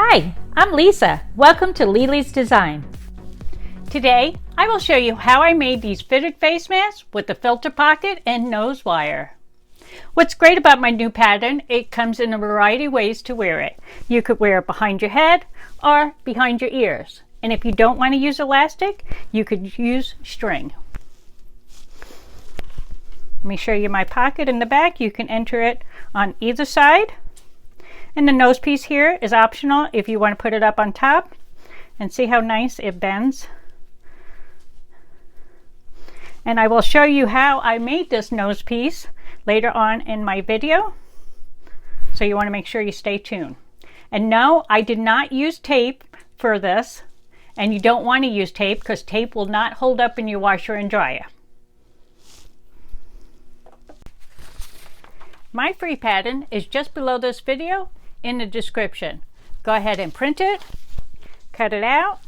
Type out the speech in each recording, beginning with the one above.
Hi, I'm Lisa. Welcome to Lily's Design. Today, I will show you how I made these fitted face masks with the filter pocket and nose wire. What's great about my new pattern, it comes in a variety of ways to wear it. You could wear it behind your head or behind your ears. And if you don't want to use elastic, you could use string. Let me show you my pocket in the back. You can enter it on either side. And the nose piece here is optional if you want to put it up on top. And see how nice it bends. And I will show you how I made this nose piece later on in my video. So you want to make sure you stay tuned. And no, I did not use tape for this. And you don't want to use tape because tape will not hold up in your washer and dryer. My free pattern is just below this video in the description. Go ahead and print it, cut it out,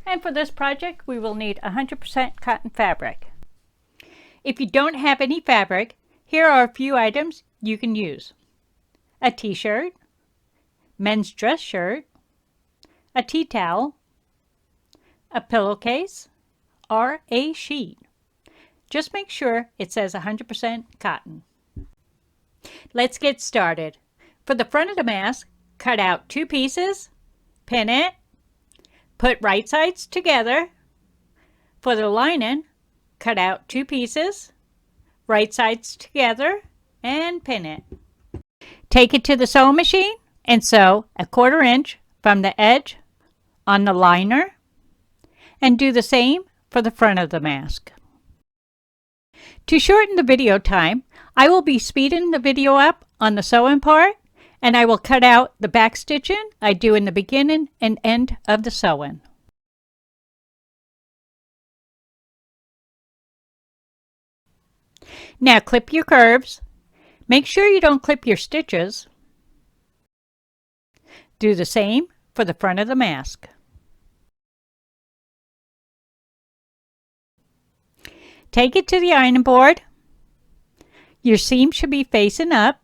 and for this project we will need 100% cotton fabric. If you don't have any fabric, here are a few items you can use. A t-shirt, men's dress shirt, a tea towel, a pillowcase, or a sheet. Just make sure it says 100% cotton. Let's get started. For the front of the mask, cut out 2 pieces, pin it, put right sides together. For the lining, cut out 2 pieces, right sides together, and pin it. Take it to the sewing machine and sew a 1/4 inch from the edge on the liner, and do the same for the front of the mask. To shorten the video time, I will be speeding the video up on the sewing part, and I will cut out the back stitching I do in the beginning and end of the sewing. Now clip your curves. Make sure you don't clip your stitches. Do the same for the front of the mask. Take it to the ironing board. Your seam should be facing up.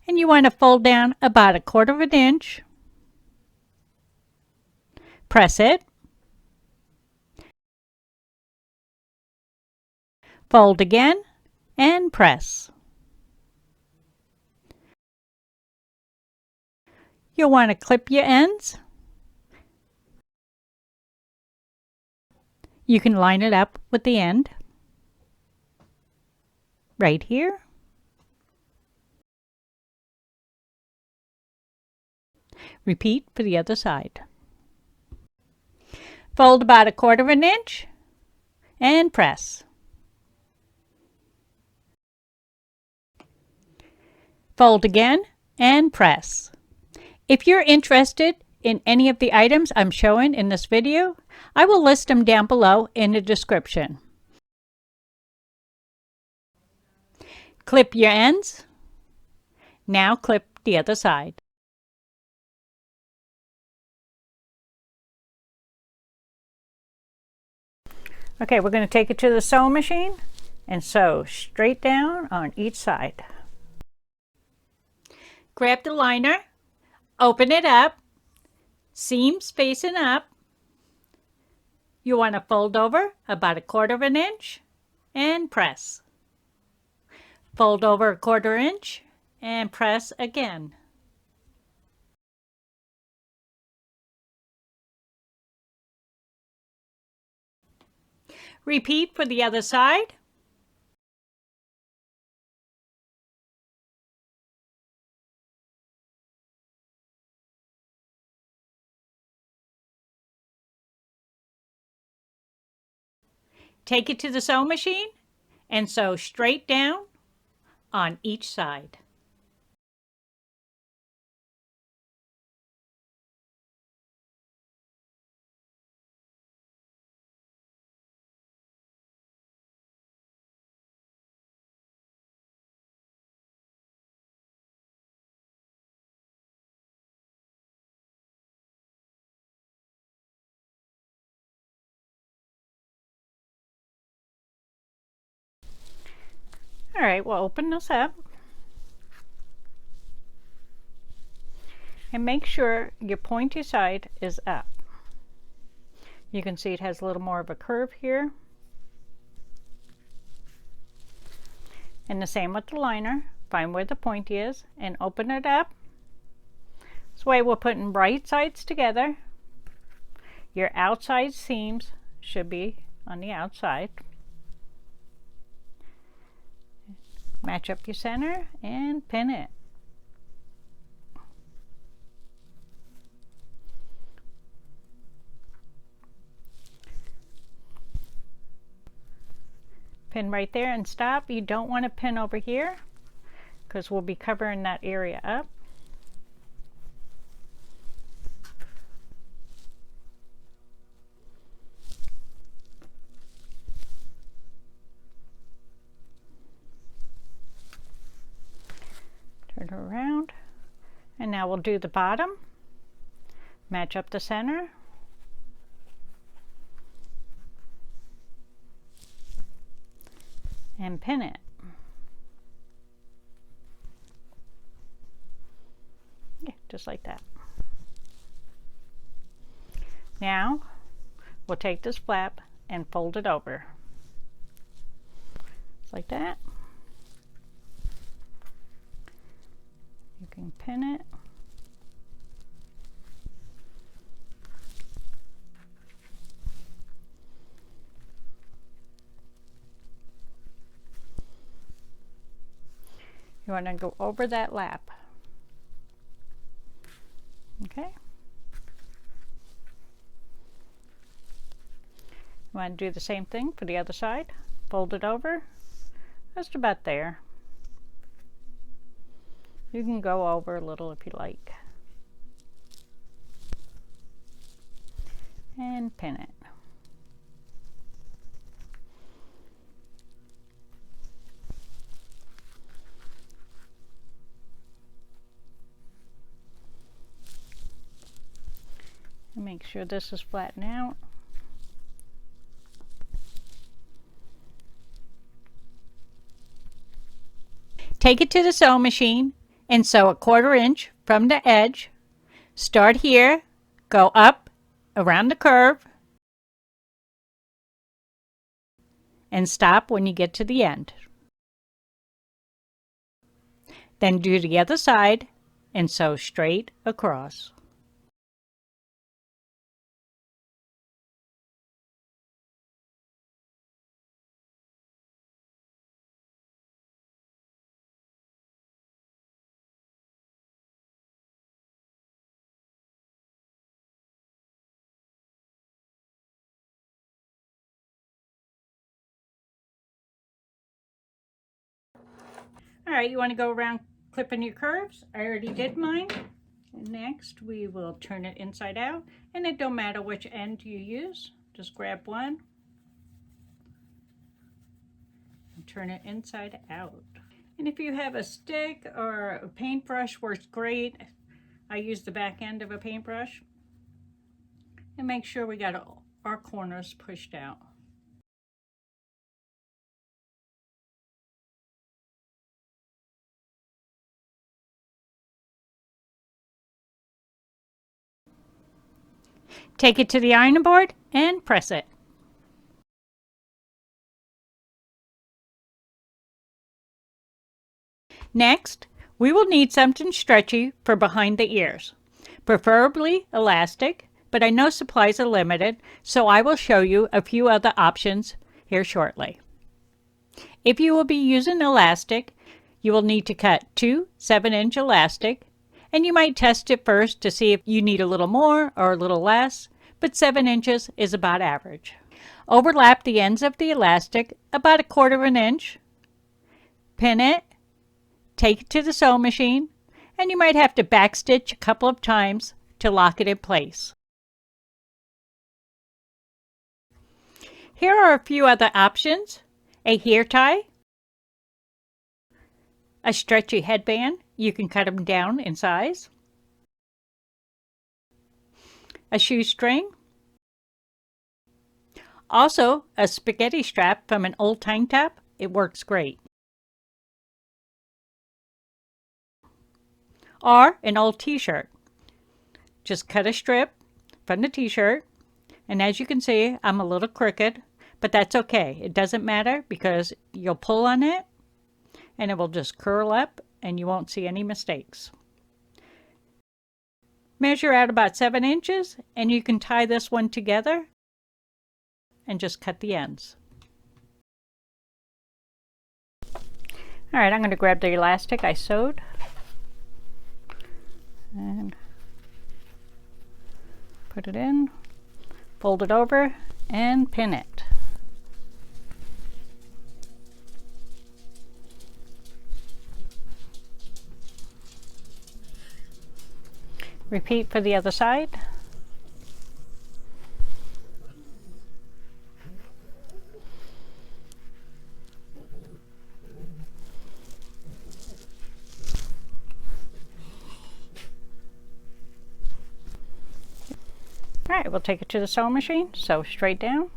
And you want to fold down about 1/4 inch. Press it. Fold again and press. You'll want to clip your ends. You can line it up with the end right here. Repeat for the other side. Fold about 1/4 inch and press. Fold again and press. If you're interested in any of the items I'm showing in this video, I will list them down below in the description. Clip your ends. Now clip the other side. Okay, we're going to take it to the sewing machine and sew straight down on each side. Grab the liner, open it up, seams facing up. You want to fold over about 1/4 inch and press. Fold over 1/4 inch and press again. Repeat for the other side. Take it to the sewing machine and sew straight down on each side. All right, we'll open this up. And make sure your pointy side is up. You can see it has a little more of a curve here. And the same with the liner. Find where the pointy is and open it up. This way we're putting right sides together. Your outside seams should be on the outside. Match up your center and pin it. Pin right there and stop. You don't want to pin over here because we'll be covering that area up. Turn it around, and now we'll do the bottom. Match up the center. And pin it. Yeah, just like that. Now we'll take this flap and fold it over. Just like that. You can pin it. You want to go over that lap. Okay. You want to do the same thing for the other side. Fold it over. Just about there. You can go over a little if you like. And pin it. And make sure this is flattened out. Take it to the sewing machine and sew a 1/4 inch from the edge. Start here, go up around the curve, and stop when you get to the end. Then do the other side and sew straight across. All right, you want to go around clipping your curves? I already did mine. And next, we will turn it inside out. And it don't matter which end you use. Just grab one and turn it inside out. And if you have a stick or a paintbrush, works great. I use the back end of a paintbrush. And make sure we got our corners pushed out. Take it to the ironing board and press it. Next, we will need something stretchy for behind the ears, preferably elastic, but I know supplies are limited, so I will show you a few other options here shortly. If you will be using elastic, you will need to cut 2 7-inch elastic, and you might test it first to see if you need a little more or a little less, but 7 inches is about average. Overlap the ends of the elastic about 1/4 inch, pin it, take it to the sewing machine, and you might have to backstitch a couple of times to lock it in place. Here are a few other options: a hair tie, a stretchy headband, you can cut them down in size, a shoestring, also a spaghetti strap from an old tank top. It works great. Or an old t-shirt. just cut a strip from the t-shirt. And as you can see, I'm a little crooked, but that's okay. It doesn't matter because you'll pull on it and it will just curl up and you won't see any mistakes. Measure out about 7 inches and you can tie this one together and just cut the ends. All right, I'm going to grab the elastic I sewed and put it in, fold it over, and pin it. Repeat for the other side. All right, we'll take it to the sewing machine, sew straight down,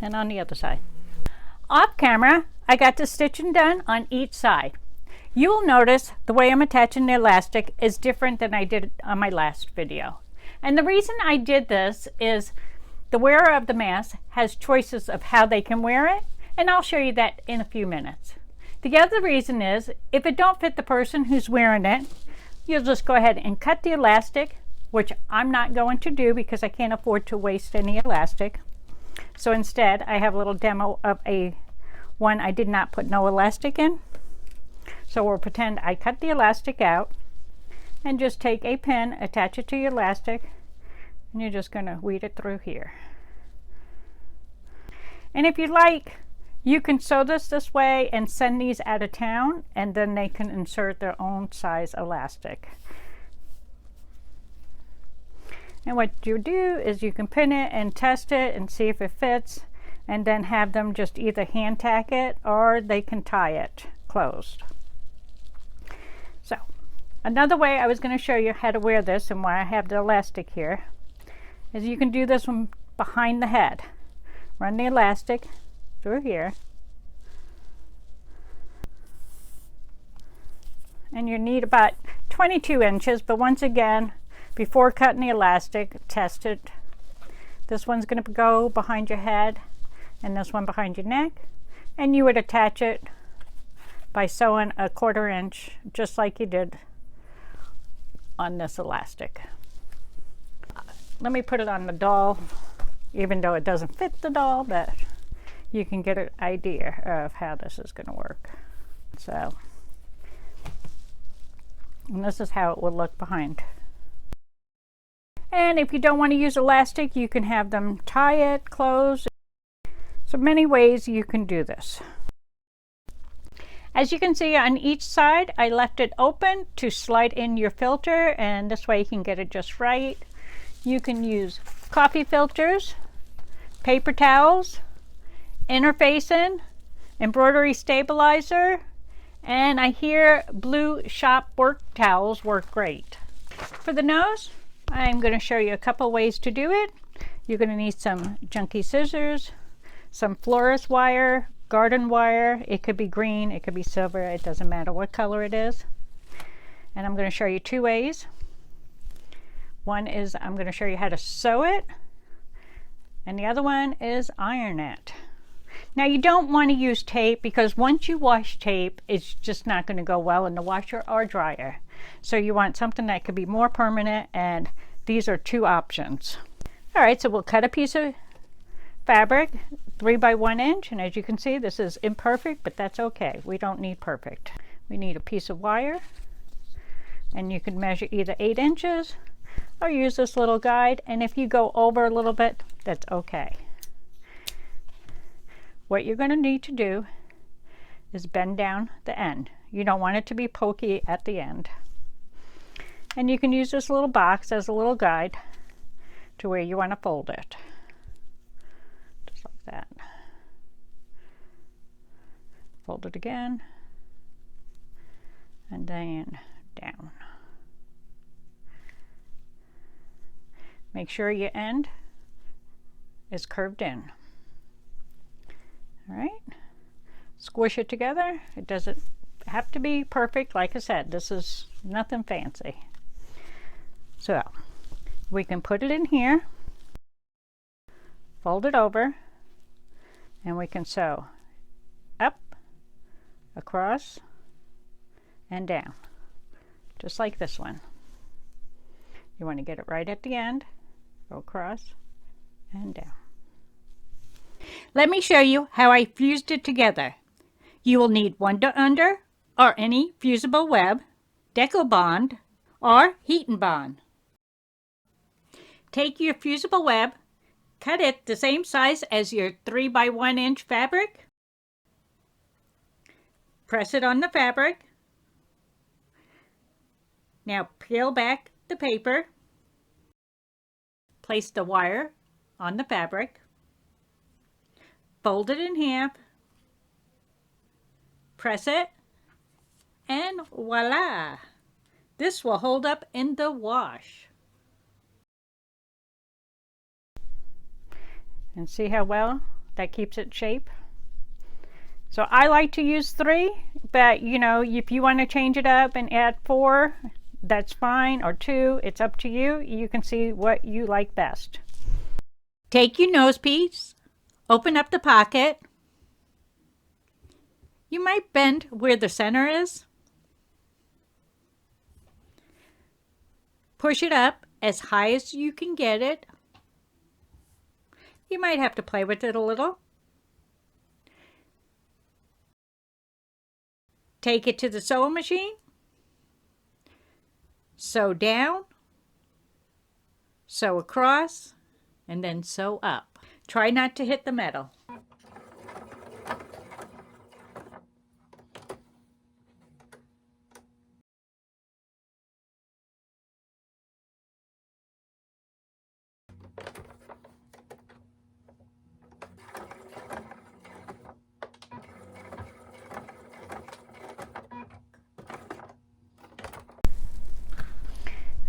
and on the other side. Off camera, I got the stitching done on each side. You will notice the way I'm attaching the elastic is different than I did on my last video. And the reason I did this is the wearer of the mask has choices of how they can wear it, and I'll show you that in a few minutes. The other reason is if it don't fit the person who's wearing it, you'll just go ahead and cut the elastic, which I'm not going to do because I can't afford to waste any elastic. So instead, I have a little demo of one I did not put no elastic in. So we'll pretend I cut the elastic out and just take a pin, attach it to your elastic, and you're just going to weed it through here. And if you like, you can sew this way and send these out of town, and then they can insert their own size elastic. And what you do is you can pin it and test it and see if it fits, and then have them just either hand tack it or they can tie it closed. So another way I was going to show you how to wear this and why I have the elastic here is you can do this from behind the head. Run the elastic through here, and you need about 22 inches, but once again, before cutting the elastic, test it. This one's going to go behind your head and this one behind your neck, and you would attach it by sewing a 1/4 inch just like you did on this elastic. Let me put it on the doll, even though it doesn't fit the doll, but you can get an idea of how this is going to work. So, and this is how it will look behind. And if you don't want to use elastic, you can have them tie it closed. So many ways you can do this. As you can see on each side, I left it open to slide in your filter, and this way you can get it just right. You can use coffee filters, paper towels, interfacing, embroidery stabilizer, and I hear blue shop work towels work great. For the nose, I'm going to show you a couple ways to do it. You're going to need some junky scissors, some florist wire, garden wire. It could be green, it could be silver, it doesn't matter what color it is. And I'm going to show you 2 ways. One is I'm going to show you how to sew it, and the other one is iron it. Now you don't want to use tape because once you wash tape, it's just not going to go well in the washer or dryer. So you want something that could be more permanent, and these are 2 options. All right, so we'll cut a piece of fabric 3 by 1 inch, and as you can see, this is imperfect, but that's okay. We don't need perfect. We need a piece of wire, and you can measure either 8 inches or use this little guide, and if you go over a little bit, that's okay. What you're going to need to do is bend down the end. You don't want it to be pokey at the end. And you can use this little box as a little guide to where you want to fold it. Just like that. Fold it again, and then down. Make sure your end is curved in. All right, squish it together. It doesn't have to be perfect. Like I said, this is nothing fancy. So we can put it in here, fold it over, and we can sew up, across, and down, just like this one. You want to get it right at the end, go across and down. Let me show you how I fused it together. You will need Wonder or any fusible web, Deco Bond, or Heat and Bond. Take your fusible web, cut it the same size as your 3 by 1 inch fabric. Press it on the fabric. Now peel back the paper. Place the wire on the fabric. Fold it in half. Press it. And voila! This will hold up in the wash. And see how well that keeps it shape? So I like to use 3, but you know, if you want to change it up and add 4, that's fine, or 2, it's up to you. You can see what you like best. Take your nose piece, open up the pocket. You might bend where the center is. Push it up as high as you can get it. You might have to play with it a little. Take it to the sewing machine. Sew down, sew across, and then sew up. Try not to hit the metal.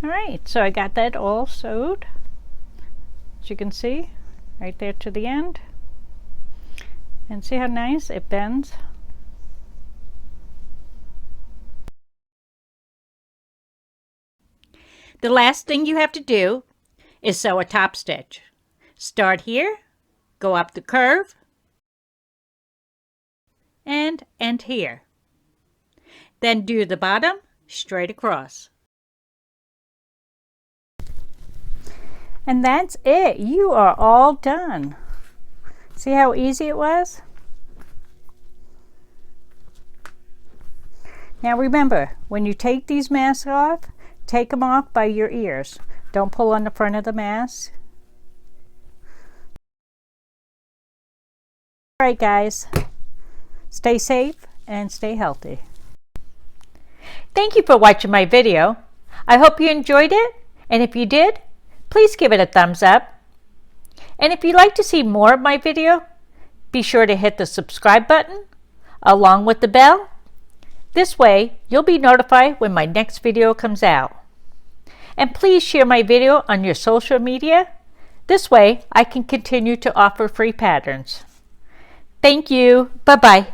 All right, so I got that all sewed, as you can see, right there to the end. And see how nice it bends? The last thing you have to do is sew a top stitch. Start here, go up the curve, and end here. Then do the bottom straight across. And that's it. You are all done. See how easy it was? Now remember, when you take these masks off, take them off by your ears. Don't pull on the front of the mask. All right, guys. Stay safe and stay healthy. Thank you for watching my video. I hope you enjoyed it. And if you did, please give it a thumbs up. And if you'd like to see more of my video, be sure to hit the subscribe button along with the bell. This way, you'll be notified when my next video comes out. And please share my video on your social media. This way, I can continue to offer free patterns. Thank you. Bye-bye.